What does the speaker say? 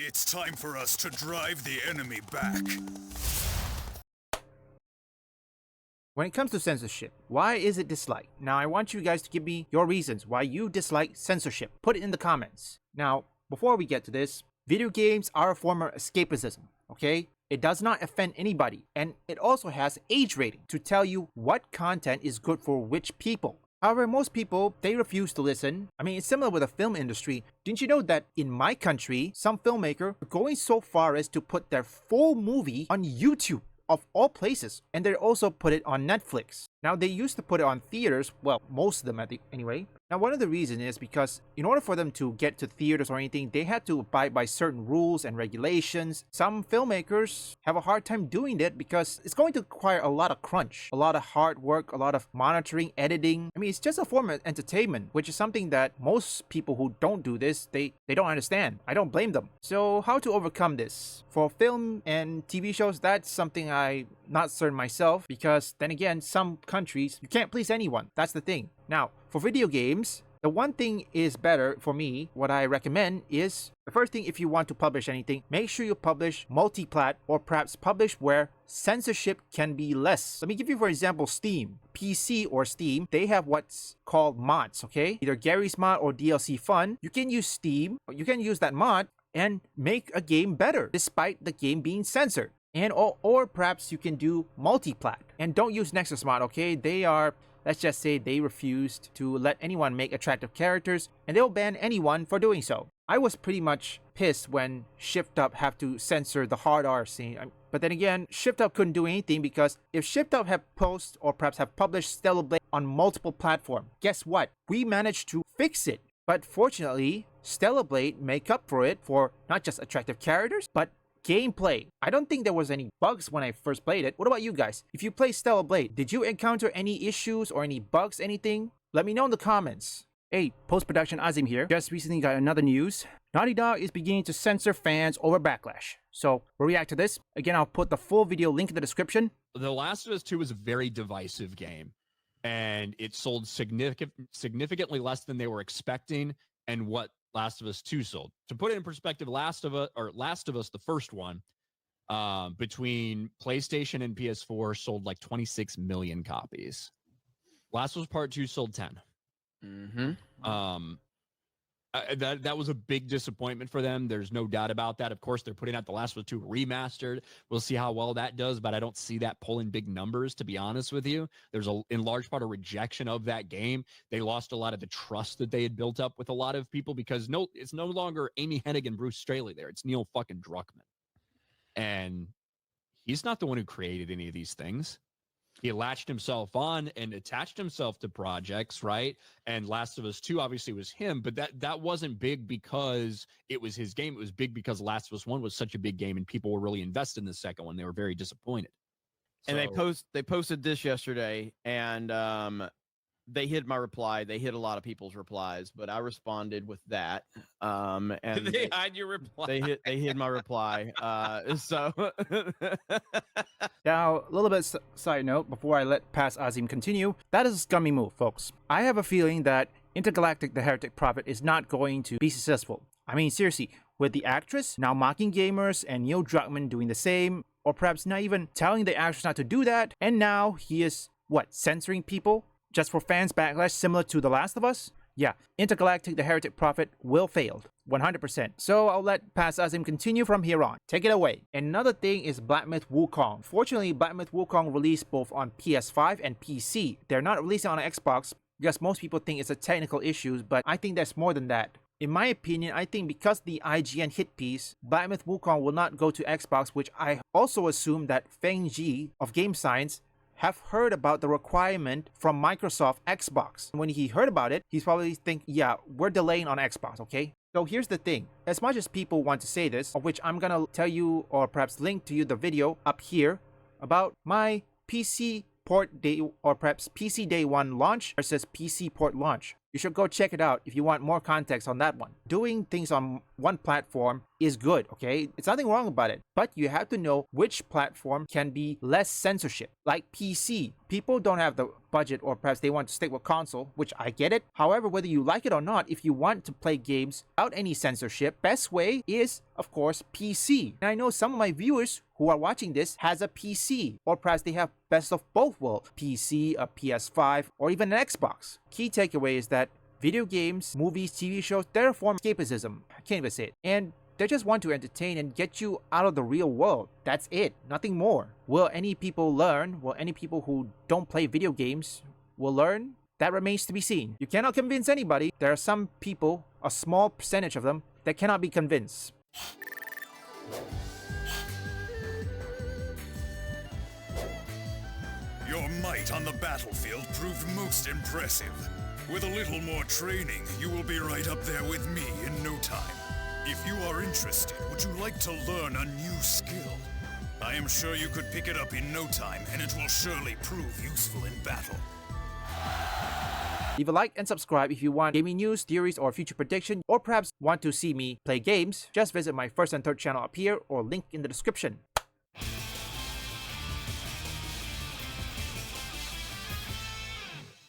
It's time for us to drive the enemy back. When it comes to censorship, why is it disliked? Now, I want you guys to give me your reasons why you dislike censorship. Put it in the comments. Now, before we get to this, video games are a form of escapism, okay? It does not offend anybody, and it also has age rating to tell you what content is good for which people. However, most people, they refuse to listen. I mean, it's similar with the film industry. Didn't you know that in my country, some filmmakers are going so far as to put their full movie on YouTube? Of all places, and they also put it on Netflix. Now, they used to put it on theaters, well, most of them anyway. Now, one of the reasons is because in order for them to get to theaters or anything, they had to abide by certain rules and regulations. Some filmmakers have a hard time doing that because it's going to require a lot of crunch, a lot of hard work, a lot of monitoring, editing. I mean, it's just a form of entertainment, which is something that most people who don't do this, they don't understand. I don't blame them. So how to overcome this? For film and TV shows, that's something I'm not certain myself, because then again, some countries, you can't please anyone. That's the thing. Now, for video games, the one thing is better for me, what I recommend is, the first thing, if you want to publish anything, make sure you publish multi-plat, or perhaps publish where censorship can be less. Let me give you, for example, Steam. PC or Steam, they have what's called mods, okay? Either Gary's mod or DLC Fun. You can use Steam, or you can use that mod and make a game better, despite the game being censored. And or perhaps you can do multi-plat. And don't use Nexus mod, okay? They are, let's just say they refused to let anyone make attractive characters, and they'll ban anyone for doing so. I was pretty much pissed when Shift Up have to censor the hard R scene. But then again, Shift Up couldn't do anything, because if Shift Up had posted or perhaps have published Stellar Blade on multiple platforms, guess what? We managed to fix it. But fortunately, Stellar Blade make up for it for not just attractive characters, but gameplay. I don't think there was any bugs when I first played it. What about you guys? If you play Stellar Blade, did you encounter any issues or any bugs, anything? Let me know in the comments. Hey, post-production Azim here. Just recently got another news. Naughty Dog is beginning to censor fans over Backlash. So, we'll react to this. Again, I'll put the full video link in the description. The Last of Us 2 was a very divisive game, and it sold significantly less than they were expecting and what Last of Us 2 sold. To put it in perspective, Last of Us, the first one, between PlayStation and PS4 sold like 26 million copies. Last of Us Part 2 sold 10. That was a big disappointment for them. There's no doubt about that. Of course, they're putting out the Last of Us 2 remastered. We'll see how well that does, but I don't see that pulling big numbers, to be honest with you. There's in large part a rejection of that game. They lost a lot of the trust that they had built up with a lot of people, because it's no longer Amy Hennig and Bruce Straley there. It's Neil fucking Druckmann. And he's not the one who created any of these things. He latched himself on and attached himself to projects, right? And Last of Us 2 obviously was him, but that wasn't big because it was his game. It was big because Last of Us 1 was such a big game and people were really invested in the second one. They were very disappointed. And they posted this yesterday, and they hid my reply. They hid a lot of people's replies, but I responded with that. And they hide your reply. They hid my reply. So Now, a little bit side note before I let past Azim continue. That is a scummy move, folks. I have a feeling that Intergalactic the Heretic Prophet is not going to be successful. I mean, seriously, with the actress now mocking gamers and Neil Druckmann doing the same, or perhaps not even telling the actress not to do that, and now he is, censoring people just for fans' backlash similar to The Last of Us? Yeah, Intergalactic the Heretic Prophet will fail, 100%. So I'll let Past Azim continue from here on. Take it away. Another thing is Black Myth Wukong. Fortunately, Black Myth Wukong released both on PS5 and PC. They're not releasing on Xbox because most people think it's a technical issue, but I think there's more than that. In my opinion, I think because the IGN hit piece, Black Myth Wukong will not go to Xbox, which I also assume that Feng Ji of Game Science have heard about the requirement from Microsoft Xbox. When he heard about it, he's probably think, yeah, we're delaying on Xbox, okay? So here's the thing. As much as people want to say this, of which I'm gonna tell you or perhaps link to you the video up here about my PC port day or perhaps PC day 1 launch versus PC port launch. You should go check it out if you want more context on that one. Doing things on one platform is good, okay? It's nothing wrong about it. But you have to know which platform can be less censorship. Like PC. People don't have the budget, or perhaps they want to stick with console, which I get it. However, whether you like it or not, if you want to play games without any censorship, best way is, of course, PC. And I know some of my viewers who are watching this has a PC, or perhaps they have best of both worlds, PC, a PS5, or even an Xbox. Key takeaway is that video games, movies, TV shows, they're a form of escapism. I can't even say it. And they just want to entertain and get you out of the real world. That's it. Nothing more. Will any people learn? Will any people who don't play video games will learn? That remains to be seen. You cannot convince anybody. There are some people, a small percentage of them, that cannot be convinced. Your might on the battlefield proved most impressive. With a little more training, you will be right up there with me in no time. If you are interested, would you like to learn a new skill? I am sure you could pick it up in no time, and it will surely prove useful in battle. Leave a like and subscribe if you want gaming news, theories, or future prediction, or perhaps want to see me play games. Just visit my first and third channel up here, or link in the description.